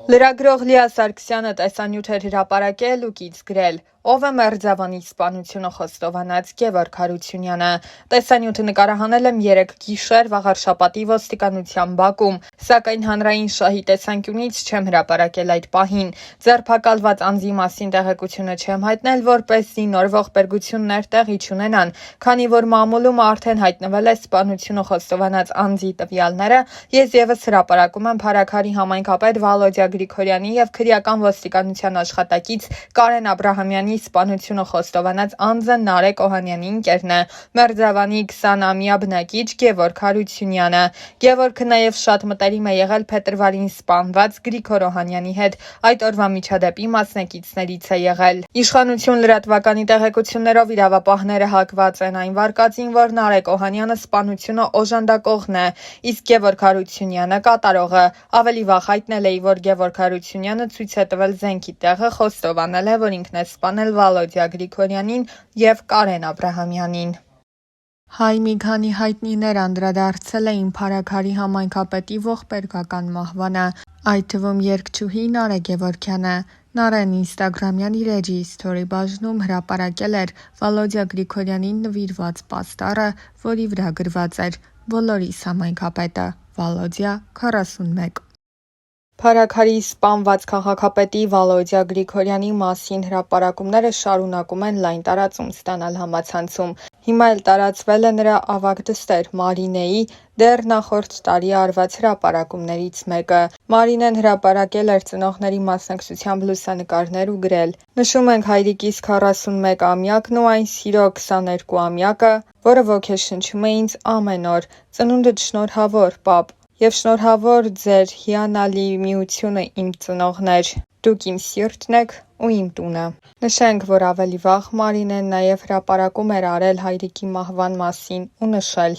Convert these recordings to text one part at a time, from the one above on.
Լրագրող Լիա Սարգսյանը տեսանյութ էր հրապարակել ու կից գրել. «Ով է մերձավանի սպանությունը խոստովանած Գևորգ Հարությունյանը»։ Տեսանյութը նկարահանել եմ 3 գիշեր վաղարշաբաթի ոստիկանության բակում, սակայն հանրային շահի տեսանկյունից չեմ հրապարակել այդ պահին։ Ձերբակալված անձի մասին տեղեկությունը չեմ հայտնել, որպեսզի նոր ողբերգություններ տեղի չունենան, քանի որ մամուլում արդեն հայտնվել է սպանությունը խոստովանած անձի տվյալները, ես ևս հրապարակում եմ Փարաքարի համայնքապետ Վալոդյա Գրիգորյանի և քրեական ոստիկանության աշխատակից Կարեն Աբրահամյանի սպանությունը խոստովանած անձը Նարեկ Օհանյանի ընկերն է, Մերձավանի 20-ամյա բնակիչ Գևորգ Հարությունյանը։ Գևորգը նաև շատ մտերիմ է եղել փետրվարին սպանված Գրիգոր Օհանյանի հետ, այդ օրվա միջադեպի մասնակիցներից է եղել։ Իշխանություն լրատվականի տեղեկություններով իրավապահները հակված են այն վարկածին, որ Նարեկ Օհանյանը սպանությունը օժանդակողն է, իսկ Գևորգ Հարությունյանը կատարողը։ Ավելի վաղ հայտնել էի, որ Գևորգ Հարությունյանը ցույց է տվել զենքի տեղը, խոստովանել է, որ ինքն է սպանել Վալոդյա Գրիգորյանին և Կարեն Աբրահամյանին։ Հայ մի քանի հայտնիներ անդրադարձել էին Փարաքարի համայնքապետի ողբերգական մահվանը, այդ թվում երգչուհի Նարէ Գևորգյանը։ Նարեն ինստագրամյան իր էջի սթորի բաժնում հրապարակել էր Վալոդյա Գրիգորյանին նվիրված պաստառը, որի վրա գրված էր «Բոլորիս համայնքապետը, Վալոդյա 41»։ Փարաքարի սպանված քաղաքապետի Վալոդյա Գրիգորյանի մասին հրապարակումները շարունակում են լայն տարածում ստանալ համացանցում։ Հիմա էլ տարածվել է նրա ավագ դստեր Մարինեի դեռ նախորդ տարի արված հրապարակումներից մեկը։ Մարինեն հրապարակել էր ծնողների մասնակցությամբ լուսանկարներ ու գրել. «Նշում ենք հայրիկիս 41-ամյակն ու այն սիրո 22-ամյակը, որը ոգեշնչում է ինձ ամեն օր։ Ծնունդդ շնորհավոր, պապ, և շնորհավոր ձեր հիանալի միությունը իմ ծնողներ։ Դուք իմ սիրտն եք ու իմ տունը»։ Նշենք, որ ավելի վաղ Մարինեն նաև հրապարակում էր արել հայրիկի մահվան մասին ու նշել.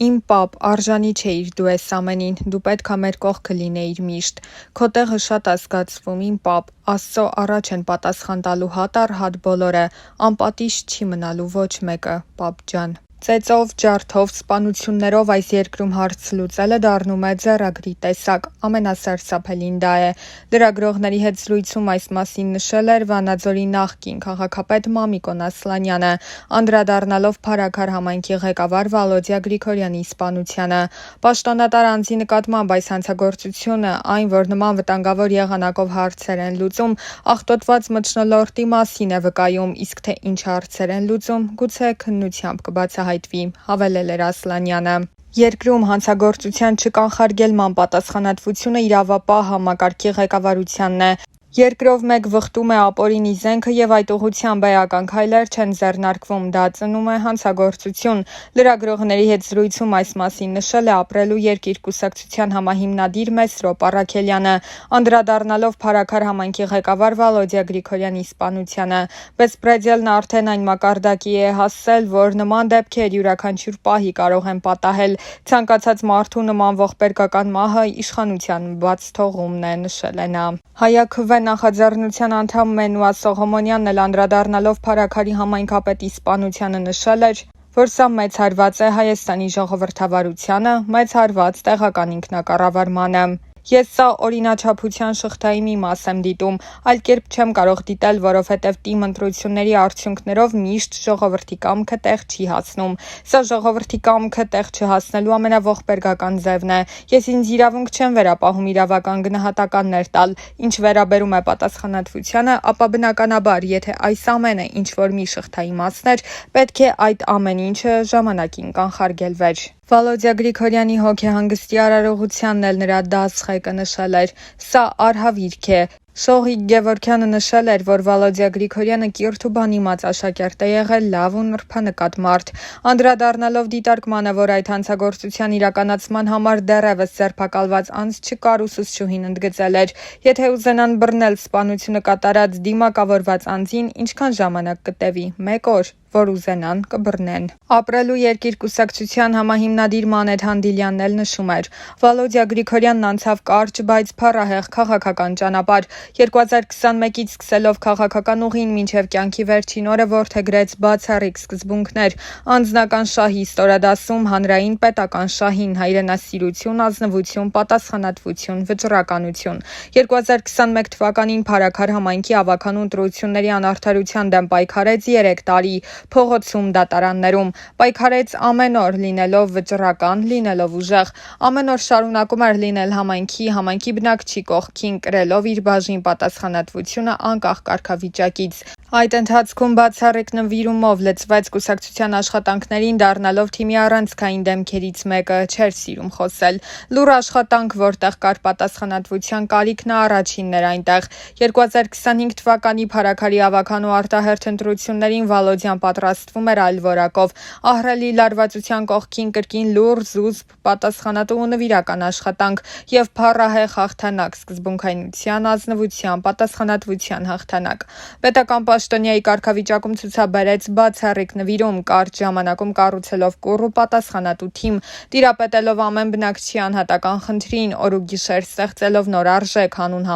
«Իմ պապ, արժանի չէիր դու էս ամենին, դու պետք ա մեր կողքը լինեիր միշտ։ Քո տեղը շատ ա զգացվում, իմ պապ, Աստծո առաջ են պատասխան տալու հատ առ հատ բոլորը, անպատիժ չի մնալու ոչ մեկը, պապ ջան»։ Ծեծով, ջարդով, սպանություններով այս երկրում հարց լուծելը դառնում է ձեռագրի տեսակ, ամենասարսափելին դա է։ Լրագրողների հետ զրույցում այս մասին նշել էր Վանաձորի նախկին քաղաքապետ Մամիկոն Ասլանյանը, անդրադառնալով Փարաքար համայնքի ղեկավար Վալոդյա Գրիգորյանի սպանությանը։ Պաշտոնատար անձի նկատմամբ այս հանցագործությունը, այն, որ նման վտանգավոր եղանակով հարցեր են լուծում, աղտոտված մթնոլորտի մասին է վկայում, իսկ թե ինչ հարցեր են լուծում, գուցե քննությամբ կբացահայտվի, հավելել էր Ասլանյանը։ Երկրում հանցագործության չկանխարգելման պատասխանատվությունը իրավապահ համակարգի ղեկավարությանն է։ Երկրով մեկ վխտում է ապօրինի զենքը և այդ ուղղությամբ էական քայլեր չեն ձեռնարկվում, դա ծնում է հանցագործություն։ Լրագրողների հետ զրույցում այս մասին նշել է Ապրելու երկիր կուսակցության համահիմնադիր Մեսրոպ Առաքելյանը, անդրադառնալով Փարաքար համայնքի ղեկավար Վալոդյա Գրիգորյանի սպանությանը։ Բեսպրեդելն արդեն այն մակարդակի է հասել, որ նման դեպքեր յուրաքանչյուր պահի կարող են պատահել։ Ցանկացած մարդու նման ողբերգական մահը իշխանության բաց թողումն է, նշել է նա։ ՀԱՅԱՔՎ նախաձեռնության անդամ Մենուա Սողոմոնյանն էլ անդրադառնալով Փարաքարի համայնքապետի սպանությանը նշել էր, որ սա մեծ հարված է Հայաստանի ժողովրդավարությանը, մեծ հարված տեղական ինքնակառավարմանը։ Ես սա օրինաչափության շղթայի մի մաս եմ դիտում, այլ կերպ չեմ կարող դիտել, որովհետև ՏԻՄ ընտրությունների արդյունքներով միշտ ժողովրդի կամքը տեղ չի հասնում։ Սա ժողովրդի կամքը տեղ չհասնելու ամենաողբերգական ձևն է։ Ես ինձ իրավունք չեմ վերապահում իրավական գնահատականներ տալ։ Ինչ վերաբերում է պատասխանատվությանը, ապա բնականաբար, եթե այս ամենը ինչ-որ մի շղթայի մասն էր, պետք է այդ ամեն ինչը ժամանակին կանխարգելվեր։ Վալոդյա Գրիգորյանի հոգեհանգստի արարողությանն էլ նրա դասղեկը նշել էր. «Սա արհավիրք է»։ Շողիկ Գևորգյանը նշել էր, որ Վալոդյա Գրիգորյանը կիրթ ու բանիմաց աշակերտ է եղել, լավ ու նրբանկատ մարդ։ Անդրադառնալով դիտարկմանը, որ այդ հանցագործության իրականացման համար դեռևս ձերբակալված անձ չկար, ուսուցչուհին ընդգծել էր. «Եթե ուզենան բռնել սպանությունը կատարած դիմակավորված անձին, ինչքան ժամանակ կտևի, 1 օր»։ որ ուզենան կբռնեն։ Ապրելու երկիր կուսակցության համահիմնադիր Մանեթ Հանդիլյանն էլ նշում էր. Վալոդիա Գրիգորյանն անցավ կարճ, բայց փառահեղ քաղաքական ճանապարհ։ 2021-ից սկսելով քաղաքական ուղին մինչև կյանքի վերջին օրը որդեգրեց բացառիկ սկզբունքներ՝ անձնական շահի ստորադասում, հանրային պետական շահին, հայրենասիրություն, ազնվություն, պատասխանատվություն, վճռականություն։ 2021 թվականին Փարաքար համայնքի ավագանու ընտրությունների անարդարության դեմ պայքարեց 3 տարի, փողոցում, դատարաններում, պայքարեց ամեն օր, լինելով վճռական, լինելով ուժեղ, ամեն օր շարունակում էր լինել համայնքի բնակչի կողքին, կրելով իր բաժին պատասխանատվությունը անկախ կարգավիճակից։ Այդ ընթացքում բացառիկ նվիրումով լծվեց կուսակցության աշխատանքներին, դառնալով թիմի առանցքային դեմքերից մեկը, չէր սիրում խոսել։ Լուռ աշխատանք, որտեղ կար պատասխանատվության կարիքն առաջինն էր այնտեղ։ 2025 թվականի Փարաքարի ավագանու արտահերթ ընտրություններին Վալոդյան պատրաստվում էր այլ որակով, ահռելի լարվածության կողքին կրկին լուռ, զուսպ, պատասխանատու ու նվիրական աշխատանք եւ փառահեղ հաղթանակ, սկզբունքայնության, ազնվության, պատասխանատվության հաղթանակ։ Պետական պաշտոնյայի կարգավիճակում ցուցաբերեց բացառիկ նվիրում, կարճ ժամանակում կառուցելով կուռ ու պատասխանատու թիմ, տիրապետելով ամեն բնակչի անհատական խնդրին, օր ու գիշեր ստեղծելով նոր արժեք հանուն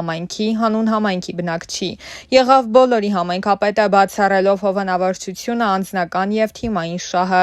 համայնքի բնակչի։ Եղավ բոլորի համայնքապետը, բացառելով հովանավորչությունը, անձնական եւ թիմային շահը։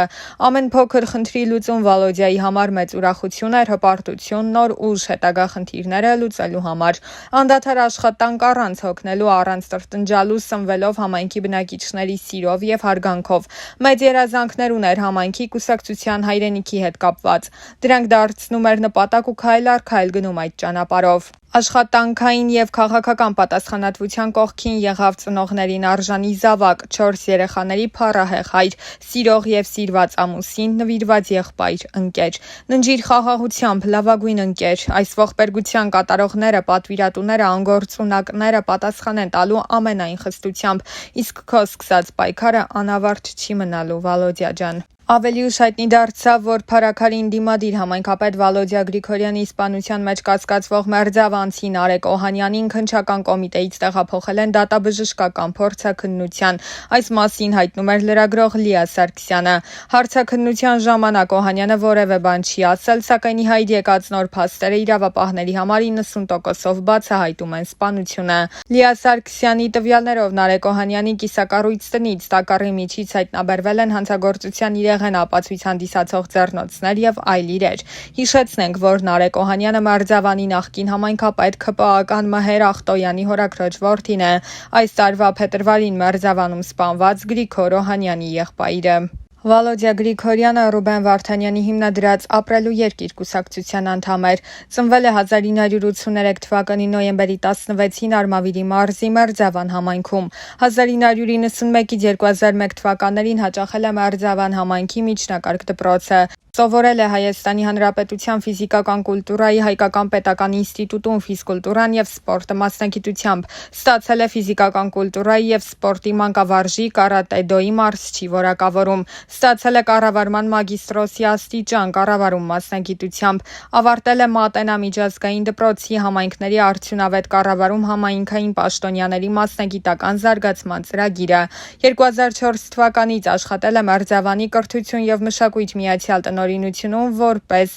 Ամեն փոքր խնդրի լուծում Վալոդիայի համար մեծ ուրախություն էր, հպարտություն, նոր ուժ հետագա խնդիրները լուծելու համար։ Անդադար աշխատանք առանց հոգնելու, առանց տրտնջալու, սնվելով համայնքի բնակիչների սիրով եւ հարգանքով։ Մեծ երազանքներ ուներ համայնքի կուսակցության հայրենիքի հետ կապված։ Դրանք դարձնում էր նպատակ ու քայլ առ քայլ գնում այդ ճանապարհով։ Աշխատանքային եւ քաղաքական պատասխանատվության կողքին եղավ ծնողներին արժանի զավակ, 4 երեխաների փառահեղ հայր, սիրող եւ սիրված ամուսին, նվիրված եղբայր, ընկեր։ Ննջիր խաղաղությամբ, լավագույն ընկեր։ Այս ողբերգության կատարողները, պատվիրատուները, անգործունակները պատասխան են տալու ամենայն խստությամբ, իսկ քո սկսած պայքարը անավարտ չի մնալու, Վալոդիա ջան։ Ավելի ուշ հայտնի դարձավ, որ Փարաքարին դիմադիր համայնքապետ Վալոդիա Գրիգորյանի իսպանության մեջ կասկածվող մերձավանցի Նարեկ Օհանյանին քննչական կոմիտեից տեղափոխել են դատաբժշկական փորձաքննության։ Այս մասին հայտնում էր լրագրող Լիա Սարգսյանը։ Հարցաքննության ժամանակ Օհանյանը որևէ բան չի ասել, սակայն ի հայտ եկած նոր փաստերը իրավապահների համար 90%-ով բացահայտում են սպանությունը։ Լիա Սարգսյանի տվյալներով Նարեկ Օհանյանի կիսակառույց տնից տակառի միջից հայտնաբերվել են հանցագործության ապացույց հանդիսացող ձեռնոցներ եւ այլ իրեր։ Հիշեցնենք, որ Նարեկ Օհանյանը Մերձավանի նախկին համայնքապետ ՔՊԱ-ական Մհեր Ախտոյանի հորաքրոջ որդին է։ Այս տարվա փետրվարին Մերձավանում սպանված Գրիգոր Օհանյանի եղբայրը։ Վալոդիա Գրիգորյանը Ռուբեն Վարդանյանի հիմնադրած Ապրելու երկիր կուսակցության անդամ էր։ Ծնվել է 1983 թվականի նոյեմբերի 16-ին Արմավիրի մարզի Մերձավան համայնքում։ 1991-ից 2001 թվականներին հաճախել է Մերձավան համայնքի միջնակարգ դպրոցը։ Սովորել է Հայաստանի Հանրապետության ֆիզիկական կուլտուրայի Հայկական պետական ինստիտուտում ֆիզկուլտուրան եւ սպորտը մասնագիտությամբ։ Ստացել է ֆիզիկական կուլտուրայի եւ սպորտի մանկավարժի, կարատե-դոյի մարզչի որակավորում։ Ստացել է կառավարման մագիստրոսի աստիճան, կառավարում մասնագիտությամբ։ Ավարտել է Մատենա միջազգային դպրոցի համայնքների արդյունավետ կառավարում համայնքային պաշտոնյաների մասնագիտական զարգացման ծրագիրը։ 2004 թվականից աշխատել է Մերձավանի կրթություն եւ մշակույթ միացյալ տնօրինությունում որպես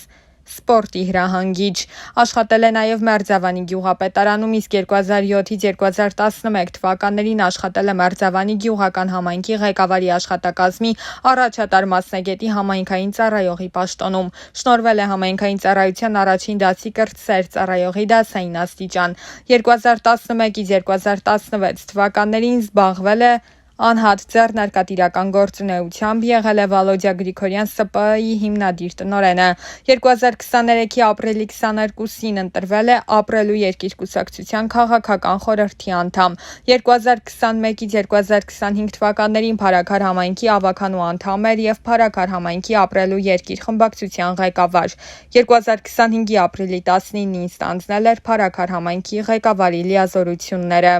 սպորտի հրահանգիչ։ Աշխատել է նաև Մերձավանի գյուղապետարանում, իսկ 2007-ից 2011 թվականներին աշխատել է Մերձավանի գյուղական համայնքի ղեկավարի աշխատակազմի առաջատար մասնագետի համայնքային ծառայողի պաշտոնում։ Շնորհվել է համայնքային ծառայության առաջին դասի կրտսեր ծառայողի դասային աստիճան։ 2011-ից 2016 թվականներին զբաղվել է անհատ ձեռնարկատիրական գործունեությամբ, եղել է Վալոդիա Գրիգորյան ՍՊԸ-ի հիմնադիր տնօրենը։ 2023-ի ապրիլի 22-ին ընտրվել է Ապրելու երկիր կուսակցության քաղաքական խորհրդի անդամ։ 2021-ից 2025 թվականներին Փարաքար համայնքի ավագանու անդամ էր եւ Փարաքար համայնքի Ապրելու երկիր խմբակցության ղեկավար։ 2025-ի ապրիլի 19-ին ստանձնել էր Փարաքար համայնքի ղեկավարի լիազորությունները։